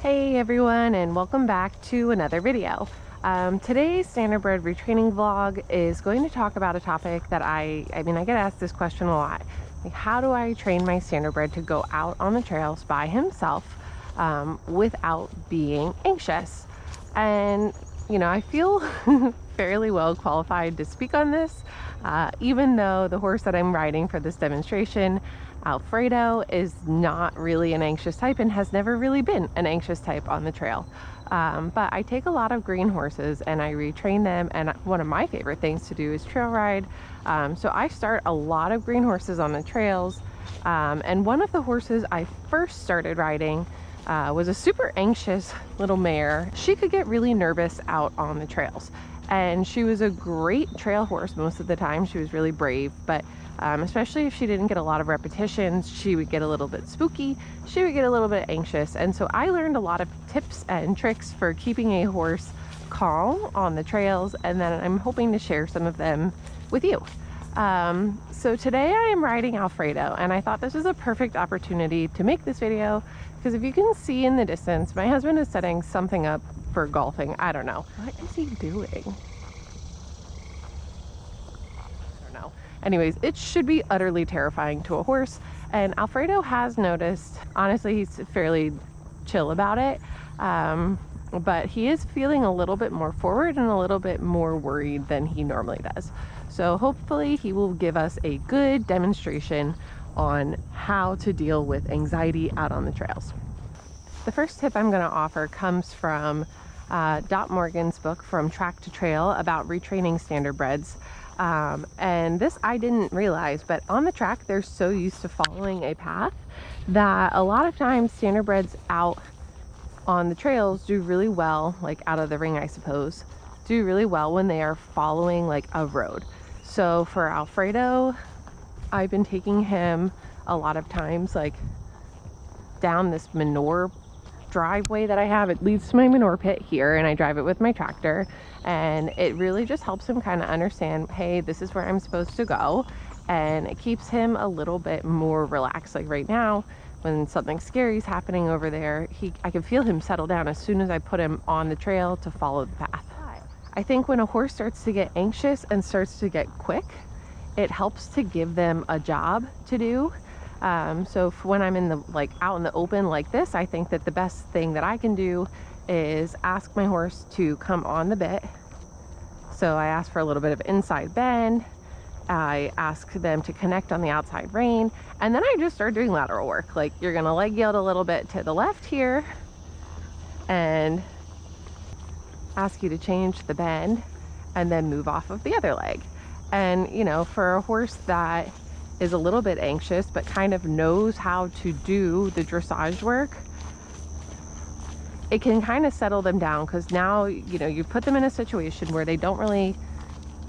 Hey everyone, and welcome back to another video. Today's Standardbred retraining vlog is going to talk about a topic that I get asked this question a lot. Like, how do I train my Standardbred to go out on the trails by himself without being anxious? And I feel fairly well qualified to speak on this, even though the horse that I'm riding for this demonstration, Alfredo, is not really an anxious type and has never really been an anxious type on the trail. But I take a lot of green horses and I retrain them, and one of my favorite things to do is trail ride. So I start a lot of green horses on the trails, and one of the horses I first started riding was a super anxious little mare. She could get really nervous out on the trails, and she was a great trail horse most of the time. She was really brave, but especially if she didn't get a lot of repetitions, she would get a little bit spooky, she would get a little bit anxious. And so I learned a lot of tips and tricks for keeping a horse calm on the trails, and then I'm hoping to share some of them with you. So today I am riding Alfredo, and I thought this was a perfect opportunity to make this video because if you can see in the distance, my husband is setting something up for golfing. I don't know. What is he doing? Anyways, it should be utterly terrifying to a horse, and Alfredo has noticed. Honestly, he's fairly chill about it, but he is feeling a little bit more forward and a little bit more worried than he normally does. So hopefully he will give us a good demonstration on how to deal with anxiety out on the trails. The first tip I'm going to offer comes from Dot Morgan's book, From Track to Trail, about retraining Standardbreds. And this I didn't realize, but on the track they're so used to following a path that a lot of times Standardbreds out on the trails do really well, like out of the ring I suppose, do really well when they are following like a road. So for Alfredo, I've been taking him a lot of times like down this manure driveway that I have. It leads to my manure pit here, and I drive it with my tractor, and it really just helps him kind of understand, hey, this is where I'm supposed to go, and it keeps him a little bit more relaxed. Like right now, when something scary is happening over there, I can feel him settle down as soon as I put him on the trail to follow the path. I think when a horse starts to get anxious and starts to get quick, it helps to give them a job to do. So when I'm in the out in the open like this, I think that the best thing that I can do is ask my horse to come on the bit. So I ask for a little bit of inside bend. I ask them to connect on the outside rein, and then I just start doing lateral work. Like, you're gonna leg yield a little bit to the left here and ask you to change the bend and then move off of the other leg. And for a horse that is a little bit anxious but kind of knows how to do the dressage work, it can kind of settle them down, because now you put them in a situation where they don't really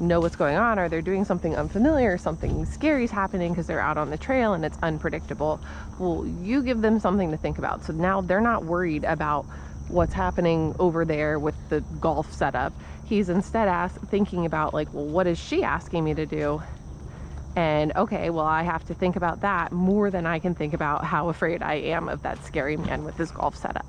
know what's going on, or they're doing something unfamiliar, something scary is happening because they're out on the trail and it's unpredictable. Well, you give them something to think about, so now they're not worried about what's happening over there with the golf setup. He's instead thinking about, like, well, what is she asking me to do? And okay, well, I have to think about that more than I can think about how afraid I am of that scary man with his golf setup.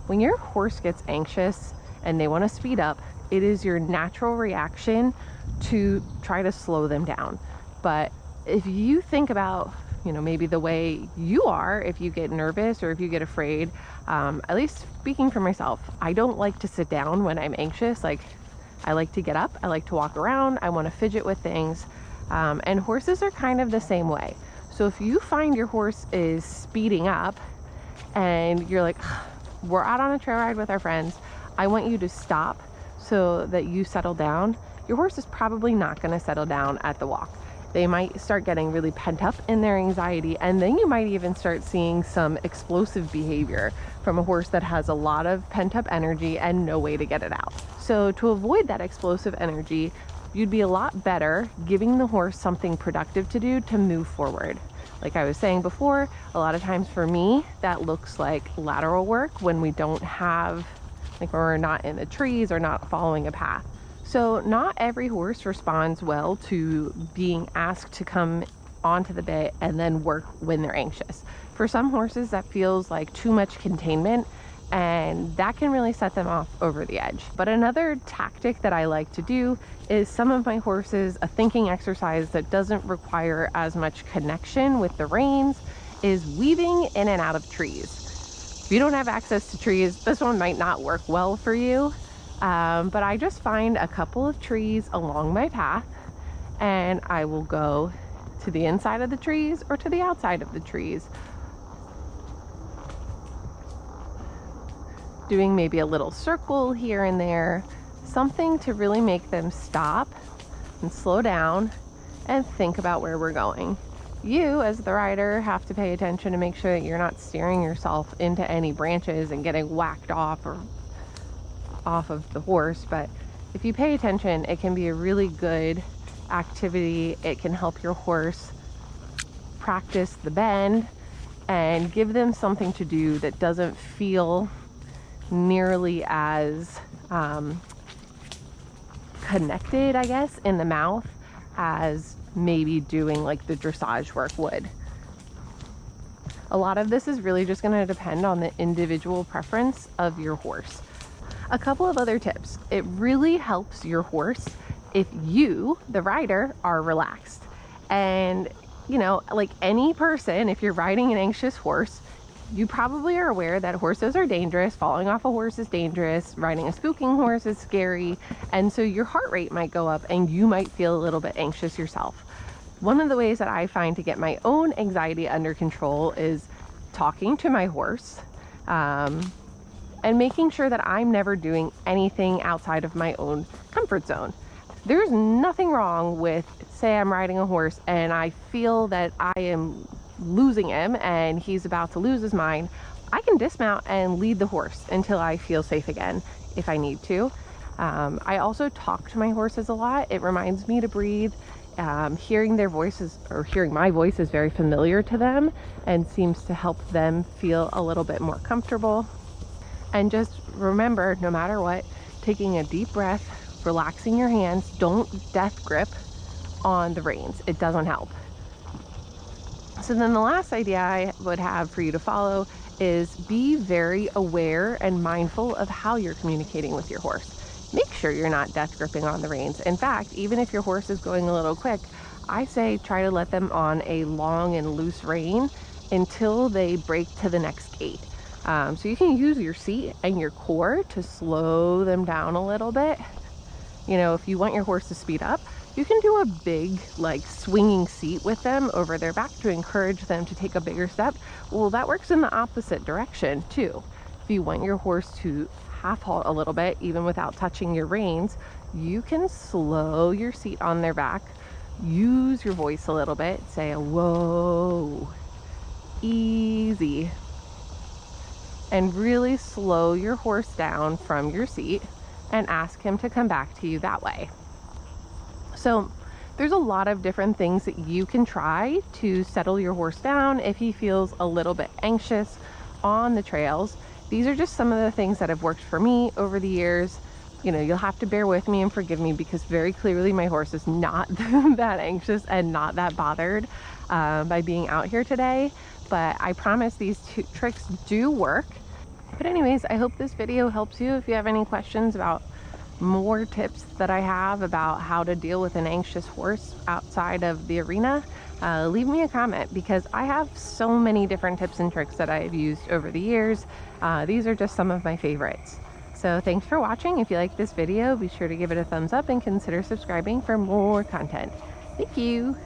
When your horse gets anxious and they want to speed up, it is your natural reaction to try to slow them down. But if you think about, maybe the way you are, if you get nervous or if you get afraid, at least speaking for myself, I don't like to sit down when I'm anxious. Like, I like to get up, I like to walk around, I want to fidget with things. And horses are kind of the same way. So if you find your horse is speeding up and you're like, we're out on a trail ride with our friends, I want you to stop so that you settle down, your horse is probably not going to settle down at the walk. They might start getting really pent up in their anxiety, and then you might even start seeing some explosive behavior from a horse that has a lot of pent up energy and no way to get it out. So to avoid that explosive energy, you'd be a lot better giving the horse something productive to do to move forward. Like I was saying before, a lot of times for me, that looks like lateral work when we don't have, like, when we're not in the trees or not following a path. So not every horse responds well to being asked to come onto the bit and then work when they're anxious. For some horses, that feels like too much containment and that can really set them off over the edge. But another tactic that I like to do is some of my horses, a thinking exercise that doesn't require as much connection with the reins, is weaving in and out of trees. If you don't have access to trees, this one might not work well for you, but I just find a couple of trees along my path and I will go to the inside of the trees or to the outside of the trees, doing maybe a little circle here and there, something to really make them stop and slow down and think about where we're going. You, as the rider, have to pay attention to make sure that you're not steering yourself into any branches and getting whacked off or off of the horse. But if you pay attention, it can be a really good activity. It can help your horse practice the bend and give them something to do that doesn't feel nearly as connected, I guess, in the mouth as maybe doing like the dressage work would. A lot of this is really just going to depend on the individual preference of your horse. A couple of other tips. It really helps your horse if you, the rider, are relaxed. And, you know, like any person, if you're riding an anxious horse, you probably are aware that horses are dangerous. Falling off a horse is dangerous. Riding a spooking horse is scary. And so your heart rate might go up and you might feel a little bit anxious yourself. One of the ways that I find to get my own anxiety under control is talking to my horse and making sure that I'm never doing anything outside of my own comfort zone. There's nothing wrong with, say I'm riding a horse and I feel that I am losing him and he's about to lose his mind. I can dismount and lead the horse until I feel safe again if I need to. I also talk to my horses a lot. It reminds me to breathe. Hearing their voices, or hearing my voice, is very familiar to them and seems to help them feel a little bit more comfortable. And just remember, no matter what, taking a deep breath, relaxing your hands. Don't death grip on the reins. It doesn't help. So then the last idea I would have for you to follow is be very aware and mindful of how you're communicating with your horse. Make sure you're not death gripping on the reins. In fact, even if your horse is going a little quick, I say try to let them on a long and loose rein until they break to the next gait. So you can use your seat and your core to slow them down a little bit. You know, if you want your horse to speed up, you can do a big, like, swinging seat with them over their back to encourage them to take a bigger step. Well, that works in the opposite direction too. If you want your horse to half halt a little bit, even without touching your reins, you can slow your seat on their back, use your voice a little bit, say a whoa, easy, and really slow your horse down from your seat and ask him to come back to you that way. So there's a lot of different things that you can try to settle your horse down if he feels a little bit anxious on the trails. These are just some of the things that have worked for me over the years. You know, you'll have to bear with me and forgive me because very clearly my horse is not that anxious and not that bothered by being out here today. But I promise these two tricks do work. But anyways, I hope this video helps you. If you have any questions about more tips that I have about how to deal with an anxious horse outside of the arena, leave me a comment because I have so many different tips and tricks that I've used over the years. These are just some of my favorites. So thanks for watching. If you like this video, be sure to give it a thumbs up and consider subscribing for more content. Thank you.